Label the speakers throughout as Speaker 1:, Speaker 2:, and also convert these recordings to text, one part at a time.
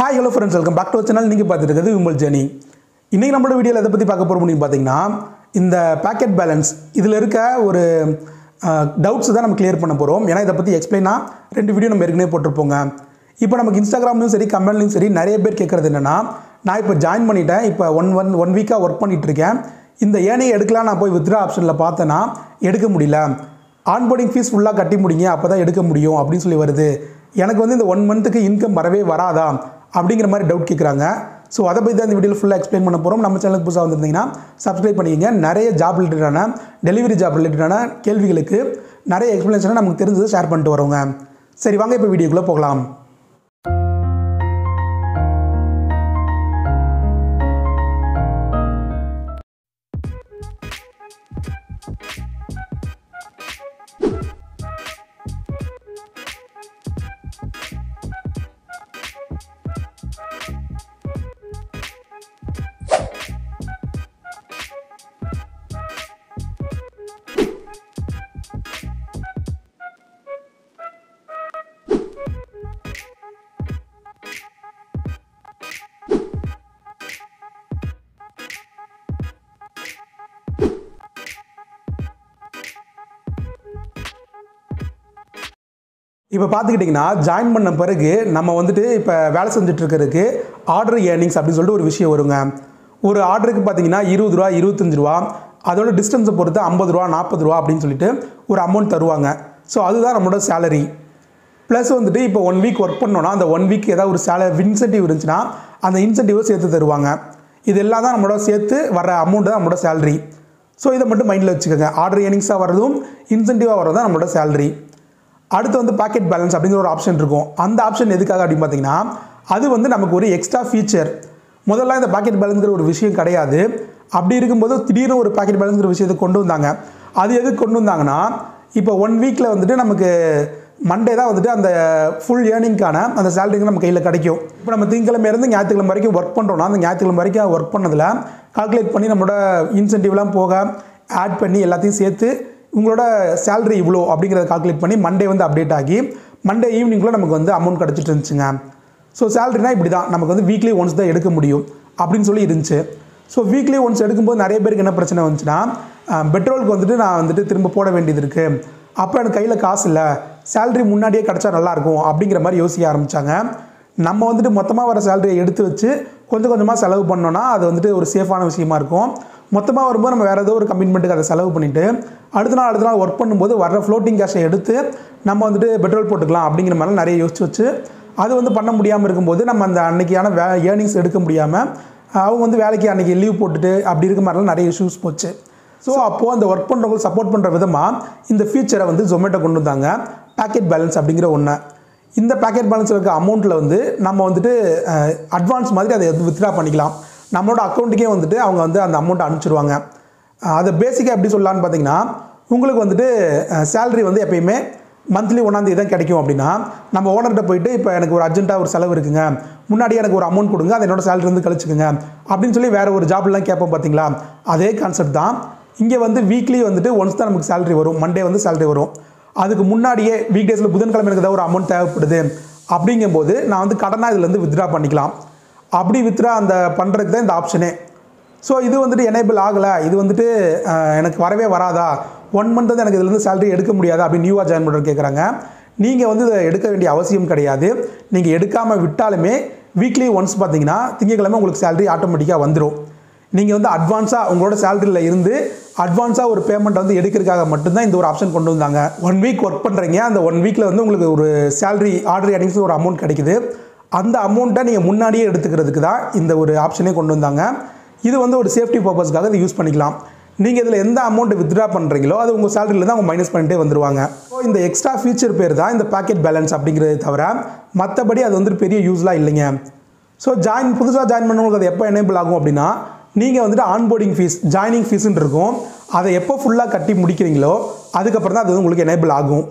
Speaker 1: Hi hello friends, welcome back to channel. நீங்கள் பார்த்துட்டு இருக்கிறது விமல் ஜெர்னி. இன்றைக்கி நம்மளோட வீடியோவில் எதை பற்றி பார்க்க போகிறோம் அப்படின்னு பார்த்தீங்கன்னா, இந்த பேக்கெட் பேலன்ஸ் இதில் இருக்க ஒரு டவுட்ஸ் தான் நம்ம கிளியர் பண்ண போகிறோம். ஏன்னா இதை பற்றி எக்ஸ்பிளைனாக 2 வீடியோ நம்ம ஏற்கனவே போட்டிருப்போங்க. இப்போ நமக்கு இன்ஸ்டாகிராம்லையும் சரி கமெண்ட்லையும் சரி நிறைய பேர் கேட்குறது என்னென்னா, நான் இப்போ ஜாயின் பண்ணிட்டேன், இப்போ ஒன் வீக்காக ஒர்க் பண்ணிகிட்ருக்கேன், இந்த ஏனையை எடுக்கலாம், நான் போய் வித்ரா ஆப்ஷனில் பார்த்தேன்னா எடுக்க முடியல, ஆன்போர்டிங் ஃபீஸ் ஃபுல்லாக கட்டி முடிங்க அப்போ தான் எடுக்க முடியும் அப்படின்னு சொல்லி வருது, எனக்கு வந்து இந்த 1 மந்த்துக்கு இன்கம் வரவே வராதா அப்படிங்கிற மாதிரி டவுட் கேட்குறாங்க. ஸோ அதை பற்றி தான் இந்த வீடியோவில் ஃபுல்லாக எக்ஸ்பிளைன் பண்ண போகிறோம். நம்ம சேனலுக்கு புதுசாக வந்திருந்தீங்கன்னா சப்ஸ்கிரைப் பண்ணிக்கங்க. நிறைய ஜாப் ரிலேட்டடான டெலிவரி ஜாப் ரிலேட்டடான கேள்விகளுக்கு நிறைய எக்ஸ்பிளேஷனை நமக்கு தெரிஞ்சதை ஷேர் பண்ணிட்டு வரோங்க. சரி வாங்க இப்போ வீடியோக்குள்ளே போகலாம். இப்போ பார்த்துக்கிட்டிங்கன்னா ஜாயின் பண்ண பிறகு நம்ம வந்துட்டு இப்போ வேலை செஞ்சுட்ருக்கிறதுக்கு ஆர்டர் ஏர்னிங்ஸ் அப்படின்னு சொல்லிட்டு ஒரு விஷயம் வருங்க. ஒரு ஆர்டருக்கு பார்த்தீங்கன்னா 20 ரூபா 25 ரூபா, அதோட டிஸ்டன்ஸை பொறுத்து 50 ரூபா 40 ரூபா அப்படின்னு சொல்லிட்டு ஒரு அமௌண்ட் தருவாங்க. ஸோ அதுதான் நம்மளோட சேலரி. ப்ளஸ் வந்துட்டு இப்போ 1 வீக் ஒர்க் பண்ணோன்னா அந்த 1 வீக் ஏதாவது ஒரு இன்சென்டிவ் இருந்துச்சுன்னா அந்த இன்சென்டிவை சேர்த்து தருவாங்க. இது எல்லாம் தான் நம்மளோட சேர்த்து வர அமௌண்ட் தான் நம்மளோட சேலரி. ஸோ இதை மட்டும் மைண்டில் வச்சுக்கோங்க. ஆர்டர் ஏர்னிங்ஸாக வர்றதும் இன்சென்டிவாக வர்றது தான் நம்மளோட சேலரி. அடுத்து வந்து பேக்கெட் பேலன்ஸ் அப்படிங்கிற ஒரு ஆப்ஷன் இருக்கும். அந்த ஆப்ஷன் எதுக்காக அப்படின்னு பார்த்தீங்கன்னா, அது வந்து நமக்கு ஒரு எக்ஸ்ட்ரா ஃபீச்சர். முதல்ல இந்த பேக்கெட் பேலன்ஸ்ங்கிற ஒரு விஷயம் கிடையாது. அப்படி இருக்கும்போது திடீர்னு ஒரு பேக்கெட் பேலன்ஸ்ங்கிற விஷயத்தை கொண்டு வந்தாங்க. அது எதுக்கு கொண்டு வந்தாங்கன்னா, இப்போ 1 வீக்கில் வந்துட்டு நமக்கு மண்டே தான் வந்துட்டு அந்த ஃபுல் ஏர்னிங்கான அந்த சேலரிங்க நம்ம கையில் கிடைக்கும். இப்போ நம்ம திங்கக்கிழமையிலேருந்து ஞாயிற்றுக்கிழமை வரைக்கும் ஒர்க் பண்ணுறோன்னா அந்த ஞாயிற்றுக்கிழமை வரைக்கும் ஒர்க் பண்ணதில் கால்குலேட் பண்ணி நம்மளோட இன்சென்டிவ்லாம் போக ஆட் பண்ணி எல்லாத்தையும் சேர்த்து உங்களோட சேலரி இவ்வளோ அப்படிங்கிறத கால்குலேட் பண்ணி மண்டே வந்து அப்டேட் ஆகி மண்டே ஈவினிங்குள்ளே நமக்கு வந்து அமௌண்ட் கிடச்சிட்டு இருந்துச்சுங்க. ஸோ சேலரினா இப்படி தான் நமக்கு வந்து வீக்லி ஒன்ஸ் தான் எடுக்க முடியும் அப்படின்னு சொல்லி இருந்துச்சு. ஸோ வீக்லி ஒன்ஸ் எடுக்கும்போது நிறைய பேருக்கு என்ன பிரச்சனை வந்துச்சுன்னா, பெட்ரோலுக்கு வந்துட்டு நான் வந்துட்டு திரும்ப போட வேண்டியது இருக்குது, அப்போ எனக்கு கையில் காசு இல்லை, சேலரி முன்னாடியே கிடச்சா நல்லாயிருக்கும் அப்படிங்கிற மாதிரி யோசிக்க ஆரம்பித்தாங்க. நம்ம வந்துட்டு மொத்தமாக வர சேலரியை எடுத்து வச்சு கொஞ்சம் கொஞ்சமாக செலவு பண்ணோன்னா அது வந்துட்டு ஒரு சேஃபான விஷயமா இருக்கும். மொத்தமாக வரும்போது நம்ம வேறு ஏதோ ஒரு கமிட்மெண்ட்டுக்கு அதை செலவு பண்ணிவிட்டு அடுத்த நாள் ஒர்க் பண்ணும்போது வர்ற ஃப்ளோட்டிங் கேஷை எடுத்து நம்ம வந்துட்டு பெட்ரோல் போட்டுக்கலாம் அப்படிங்கிற மாதிரிலாம் நிறைய யோசிச்சு வச்சு அது வந்து பண்ண முடியாமல் இருக்கும்போது நம்ம அந்த அன்றைக்கியான ஏர்னிங்ஸ் எடுக்க முடியாமல் அவங்க வந்து வேலைக்கு அன்றைக்கி லீவ் போட்டுட்டு அப்படி இருக்க மாதிரிலாம் நிறைய இஷ்யூஸ் போச்சு. ஸோ அப்போது அந்த ஒர்க் பண்ணுறவங்களுக்கு சப்போர்ட் பண்ணுற விதமாக இந்த ஃபீச்சரை வந்து ஜொமேட்டோ கொண்டு வந்தாங்க, பேக்கெட் பேலன்ஸ் அப்படிங்கிற ஒன்று. இந்த பேக்கெட் பேலன்ஸில் இருக்க அமௌண்ட்டில் வந்து நம்ம வந்துட்டு அட்வான்ஸ் மாதிரி அதை வித்ட்ரா பண்ணிக்கலாம். நம்மளோட அக்கௌண்ட்டுக்கே வந்துட்டு அவங்க வந்து அந்த அமௌண்ட்டை அனுப்பிச்சிடுவாங்க. அதை பேசிக்காக எப்படி சொல்லலான்னு பார்த்தீங்கன்னா, உங்களுக்கு வந்துட்டு சேலரி வந்து எப்பயுமே மந்த்லி 1ஆம் தேதி தான் கிடைக்கும் அப்படின்னா, நம்ம ஓனர்கிட்ட போயிட்டு இப்போ எனக்கு ஒரு அர்ஜென்ட்டாக ஒரு செலவு இருக்குங்க, முன்னாடியே எனக்கு ஒரு அமௌண்ட் கொடுங்க, அதை என்னோட சேலரி வந்து கழிச்சுக்குங்க அப்படின்னு சொல்லி வேறு ஒரு ஜாப்லாம் கேட்போம் பார்த்தீங்களா, அதே கான்செப்ட் தான் இங்கே வந்து வீக்லி வந்துட்டு ஒன்ஸ் தான் நமக்கு சேலரி வரும், மண்டே வந்து சேலரி வரும். அதுக்கு முன்னாடியே வீக் டேஸில் புதன்கிழமை எனக்கு ஏதாவது ஒரு அமௌண்ட் தேவைப்படுது அப்படிங்கும்போது நான் வந்து கடனாக இதுலேருந்து வித்ட்ரா பண்ணிக்கலாம். அப்படி வித்ட்ரா அந்த பண்ணுறதுக்கு தான் இந்த ஆப்ஷனே. ஸோ இது வந்துட்டு எனேபிள் ஆகலை, இது வந்துட்டு எனக்கு வரவே வராதா, 1 மந்த் வந்து எனக்கு இதுலேருந்து சேலரி எடுக்க முடியாதா அப்படின்னு நியூவாக ஜாயின் பண்ணுறது கேட்குறாங்க. நீங்கள் வந்து இதை எடுக்க வேண்டிய அவசியம் கிடையாது. நீங்கள் எடுக்காமல் விட்டாலுமே வீக்லி ஒன்ஸ் பார்த்தீங்கன்னா திங்கக்கிழமை உங்களுக்கு சேலரி ஆட்டோமேட்டிக்காக வந்துடும். நீங்கள் வந்து அட்வான்ஸாக உங்களோட சேலரியில் இருந்து அட்வான்ஸாக ஒரு பேமெண்ட் வந்து எடுக்கிறதுக்காக மட்டும்தான் இந்த ஒரு ஆப்ஷன் கொண்டு வந்தாங்க. 1 வீக் ஒர்க் பண்ணுறீங்க, அந்த 1 வீக்கில் வந்து உங்களுக்கு ஒரு சேலரி ஆர்டர் ஏர்னிங்ஸ் ஒரு அமௌண்ட் கிடைக்குது. அந்த அமௌண்ட்டை நீங்கள் முன்னாடியே எடுத்துக்கிறதுக்கு தான் இந்த ஒரு ஆப்ஷனே கொண்டு வந்தாங்க. இது வந்து ஒரு சேஃப்டி பர்பஸ்க்காக இதை யூஸ் பண்ணிக்கலாம். நீங்கள் இதில் எந்த அமௌண்ட் வித்ட்ரா பண்ணுறீங்களோ அது உங்கள் சேலரியில் தான் அவங்க மைனஸ் பண்ணிட்டே வந்துடுவாங்க. ஸோ இந்த எக்ஸ்ட்ரா ஃபீச்சர் பேர் தான் இந்த பேக்கெட் பேலன்ஸ் அப்படிங்கிறத தவிர மற்றபடி அது வந்து பெரிய யூஸ்லாம் இல்லைங்க. ஸோ புதுசாக ஜாயின் பண்ணவங்களுக்கு அது எப்போ எனேபிள் ஆகும் அப்படின்னா, நீங்கள் வந்துட்டு ஆன்போர்டிங் ஃபீஸ் ஜாயினிங் ஃபீஸ்ன்னு இருக்கும், அதை எப்போ ஃபுல்லாக கட்டி முடிக்கிறீங்களோ அதுக்கப்புறம் தான் அது வந்து உங்களுக்கு எனேபிள் ஆகும்.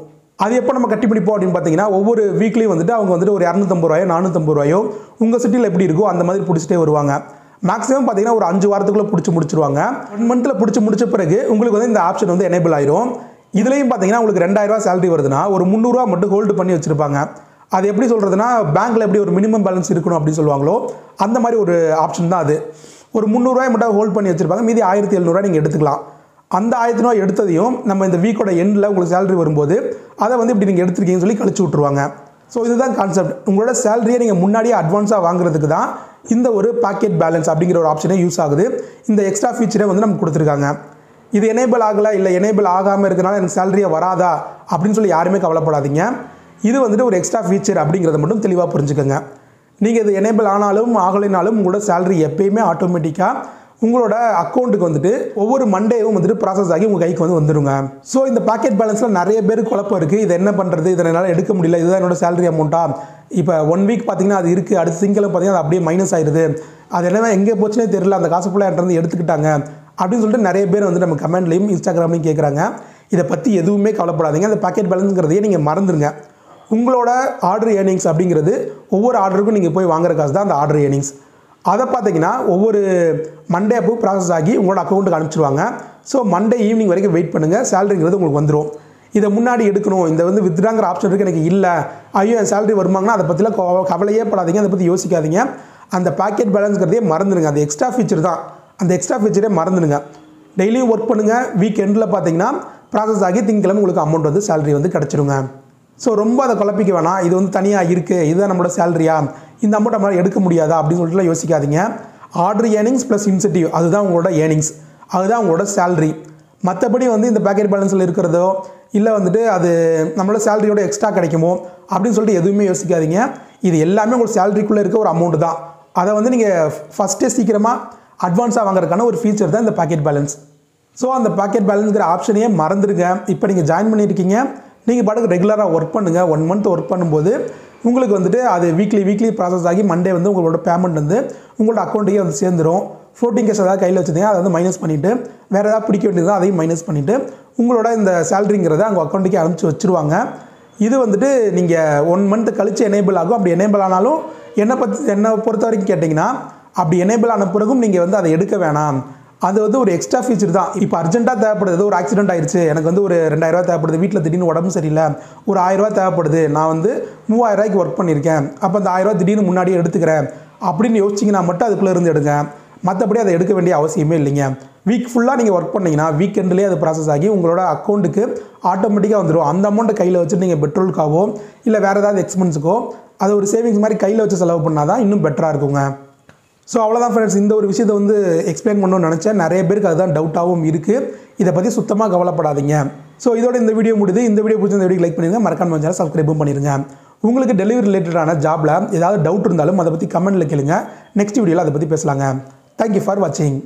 Speaker 1: அது எப்போ நம்ம கட்டி பிடிப்போம் அப்படின்னு பார்த்தீங்கன்னா, ஒவ்வொரு வீக்லேயும் வந்துட்டு அவங்க வந்துட்டு ஒரு 250 ரூபாயோ 450 ரூபாயோ உங்கள் சிட்டியில் எப்படி இருக்கோ அந்த மாதிரி பிடிச்சிட்டே வருவாங்க. மேக்ஸிமம் பார்த்தீங்கன்னா ஒரு 5 வாரத்துக்குள்ளே பிடிச்சி முடிச்சிருவாங்க. 1 மந்தில் பிடிச்சி முடிச்ச பிறகு உங்களுக்கு வந்து இந்த ஆப்ஷன் வந்து எனேபிள் ஆயிரும். இதுலேயும் பார்த்தீங்கன்னா உங்களுக்கு 2000 ரூபா சேலரி வருதுன்னா ஒரு 300 ரூபா மட்டும் ஹோல்டு பண்ணி வச்சுருப்பாங்க. அது எப்படி சொல்கிறதுனா பேங்க்கில் எப்படி ஒரு மினிமம் பேலன்ஸ் இருக்கணும் அப்படின்னு சொல்லுவாங்களோ அந்த மாதிரி ஒரு ஆப்ஷன் தான் அது. ஒரு 300 ரூபாய் மட்டும் ஹோல்ட் பண்ணி வச்சுருப்பாங்க, மீதி 1700 நீங்கள் எடுத்துக்கலாம். அந்த 1000 ரூபாய் எடுத்ததையும் நம்ம இந்த வீக்கோட எண்டில் உங்களுக்கு சேலரி வரும்போது அதை வந்து இப்படி நீங்கள் எடுத்துருக்கீங்கன்னு சொல்லி கழிச்சு விட்ருவாங்க. ஸோ இதுதான் கான்செப்ட். உங்களோட சேலரியை நீங்கள் முன்னாடியே அட்வான்ஸாக வாங்குறதுக்கு தான் இந்த ஒரு பாக்கெட் பேலன்ஸ் அப்படிங்கிற ஒரு ஆப்ஷனே யூஸ் ஆகுது. இந்த எக்ஸ்ட்ரா ஃபீச்சரே வந்து நமக்கு கொடுத்துருக்காங்க. இது எனேபிள் ஆகலை, இல்லை எனேபிள் ஆகாமல் இருக்கிறனால எனக்கு சேலரியை வராதா அப்படின்னு சொல்லி யாருமே கவலைப்படாதீங்க. இது வந்துட்டு ஒரு எக்ஸ்ட்ரா ஃபீச்சர் அப்படிங்கிறத மட்டும் தெளிவாக புரிஞ்சுக்கோங்க. நீங்கள் இது எனேபிள் ஆனாலும் ஆகலைனாலும் உங்களோட சேலரி எப்பயுமே ஆட்டோமேட்டிக்காக உங்களோட அக்கௌண்ட்டுக்கு வந்துட்டு ஒவ்வொரு மண்டேவும் வந்துட்டு ப்ராசஸ் ஆகி உங்கள் கைக்கு வந்து வந்துடுங்க. ஸோ இந்த பாக்கெட் பேலன்ஸில் நிறைய பேருக்கு குழப்பம் இருக்குது. இது என்ன பண்ணுறது, இதை என்னால் எடுக்க முடியல, இதுதான் என்னோட சேலரி அமௌண்ட்டா, இப்போ 1 வீக் பார்த்தீங்கன்னா அது இருக்குது, அடுத்த திங்கிழமை பார்த்தீங்கன்னா அது அப்படியே மைனஸ் ஆயிடுது, அது என்னன்னா எங்கே போச்சுனே தெரியல, அந்த காசு ஃபுல்லாக என்கிட்ட எடுத்துக்கிட்டாங்க அப்படின்னு சொல்லிட்டு நிறைய பேர் வந்து நம்ம கமெண்ட்லையும் இன்ஸ்டாகிராம்லையும் கேட்குறாங்க. இதை பற்றி எதுவுமே கவலைப்படாதீங்க. அந்த பாக்கெட் பேலன்ஸுங்கிறதையே நீங்கள் மறந்துடுங்க. உங்களோட ஆர்டர் ஏர்னிங்ஸ் அப்படிங்கிறது ஒவ்வொரு ஆர்டருக்கும் நீங்கள் போய் வாங்குற காசு தான் அந்த ஆர்டர் ஏர்னிங்ஸ். அதை பார்த்தீங்கன்னா ஒவ்வொரு மண்டே அப்போ ப்ராசஸ் ஆகி உங்களோட அக்கௌண்ட்டுக்கு அனுப்பிச்சிடுவாங்க. ஸோ மண்டே ஈவினிங் வரைக்கும் வெயிட் பண்ணுங்கள், சேலரிங்கிறது உங்களுக்கு வந்துடும். இதை முன்னாடி எடுக்கணும், இந்த வந்து வித்ட்ராங்கிற ஆப்ஷன் இருக்குது, எனக்கு இல்லை, ஐயோ என் சேலரி வருமாங்கன்னா அதை பற்றிலாம் கவலையே படாதீங்க, அதை பற்றி யோசிக்காதீங்க. அந்த பாக்கெட் பேலன்ஸ்கிறதே மறந்துடுங்க. அது எக்ஸ்ட்ரா ஃபீச்சர் தான், அந்த எக்ஸ்ட்ரா ஃபீச்சரே மறந்துடுங்க. டெய்லியும் ஒர்க் பண்ணுங்கள், வீக் எண்டில் பார்த்தீங்கன்னா ப்ராசஸ் ஆகி திங்கக்கிழமை உங்களுக்கு அமௌண்ட் வந்து சேலரி வந்து கிடச்சிருங்க. ஸோ ரொம்ப அதை குழப்பிக்க வேணாம். இது வந்து தனியாக இருக்குது, இதுதான் நம்மளோட சேலரியா, இந்த அமௌண்ட் நம்மளால் எடுக்க முடியாதா அப்படின்னு சொல்லிட்டுலாம் யோசிக்காதீங்க. ஆர்டர் ஏர்னிங்ஸ் ப்ளஸ் இன்சென்டிவ் அதுதான் உங்களோட ஏர்னிங்ஸ், அதுதான் உங்களோட சேலரி. மற்றபடி வந்து இந்த பேக்கெட் பேலன்ஸில் இருக்கிறதோ இல்லை வந்துட்டு அது நம்மளோட சேலரியோட எக்ஸ்ட்ரா கிடைக்குமோ அப்படின்னு சொல்லிட்டு எதுவுமே யோசிக்காதீங்க. இது எல்லாமே உங்களோட சேலரிக்குள்ளே இருக்க ஒரு அமௌண்ட் தான். அதை வந்து நீங்கள் ஃபஸ்ட்டே சீக்கிரமாக அட்வான்ஸாக வாங்குறதுக்கான ஒரு ஃபீச்சர் தான் இந்த பாக்கெட் பேலன்ஸ். ஸோ அந்த பாக்கெட் பேலன்ஸ்ங்கிற ஆப்ஷனையே மறந்துடுங்க. இப்போ நீங்கள் ஜாயின் பண்ணியிருக்கீங்க, நீங்கள் பாட்டுக்கு ரெகுலராக ஒர்க் பண்ணுங்கள். 1 மந்த் ஒர்க் பண்ணும்போது உங்களுக்கு வந்துட்டு அது வீக்லி ப்ராசஸ் ஆகி மண்டே வந்து உங்களோட பேமெண்ட் வந்து உங்களோட அக்கௌண்ட்டுக்கே வந்து சேர்ந்துடும். ஃப்ளோட்டிங் கேஷ் ஏதாவது கையில் வச்சுருந்தீங்க அதை வந்து மைனஸ் பண்ணிவிட்டு வேறு ஏதாவது பிடிக்க வேண்டியது அதையும் மைனஸ் பண்ணிவிட்டு உங்களோட இந்த சேலரிங்கிறத அவங்க அக்கௌண்ட்டுக்கே அனுப்பிச்சி வச்சுருவாங்க. இது வந்துட்டு நீங்கள் 1 மந்த் கழித்து எனேபிள் ஆகும். அப்படி எனேபிள் ஆனாலும் என்னை பொறுத்த வரைக்கும் கேட்டிங்கன்னா அப்படி எனேபிள் ஆன பிறகும் நீங்கள் வந்து அதை எடுக்க வேணாம். அது வந்து ஒரு எக்ஸ்ட்ரா ஃபீச்சர் தான். இப்போ அர்ஜென்ட்டாக தேவைப்படுது, ஒரு ஆக்சிடென்ட் ஆயிடுச்சு, எனக்கு வந்து ஒரு 2000 ரூபா தேவைப்படுது, வீட்டில் திடீர்னு உடம்பு சரியில்லை, ஒரு 1000 ரூபா தேவைப்படுது, நான் வந்து 3000 ரூபாய்க்கு ஒர்க் பண்ணியிருக்கேன், அப்போ அந்த 1000 ரூபா திடீர்னு முன்னாடியே எடுத்துக்கிறேன் அப்படின்னு யோசிச்சிங்கன்னா மட்டும் அதுக்குள்ளே இருந்து எடுங்க. மற்றபடி அதை எடுக்க வேண்டிய அவசியமே இல்லைங்க. வீக் ஃபுல்லாக நீங்கள் ஒர்க் பண்ணிங்கன்னா வீக்கெண்ட்லேயே அது ப்ராசஸ் ஆகி உங்களோட அக்கௌண்ட்டுக்கு ஆட்டோமேட்டிக்காக வந்துடும். அந்த அமௌண்ட்டை கையில் வச்சுட்டு நீங்கள் பெட்ரோலுக்காகவோ இல்லை வேறு ஏதாவது எக்ஸ்பென்ஸுக்கோ அது ஒரு சேவிங்ஸ் மாதிரி கையில் வச்சு செலவு பண்ணால் தான் இன்னும் பெட்டராக இருக்குங்க. ஸோ அவ்வளோதான் ஃப்ரெண்ட்ஸ், இந்த ஒரு விஷயத்தை வந்து எக்ஸ்பிளைன் பண்ணணும்னு நினச்சேன். நிறைய பேருக்கு அதுதான் டவுட்டாகவும் இருக்குது. இதை பற்றி சுத்தமாக கவலைப்படாதீங்க. ஸோ இதோட இந்த வீடியோ முடியுது. இந்த வீடியோ பிடிச்ச இந்த வீடியோ லைக் பண்ணிடுங்க, மறக்காம சேனல் சப்ஸ்கிரைபும் பண்ணிடுங்க. உங்களுக்கு டெலிவரி ரிலேட்டடான ஜாபில் ஏதாவது டவுட் இருந்தாலும் அதை பற்றி கமெண்ட்டில் கேளுங்க. நெக்ஸ்ட் வீடியோவில் அதை பற்றி பேசலாங்க. தேங்க்யூ ஃபார் வாட்சிங்.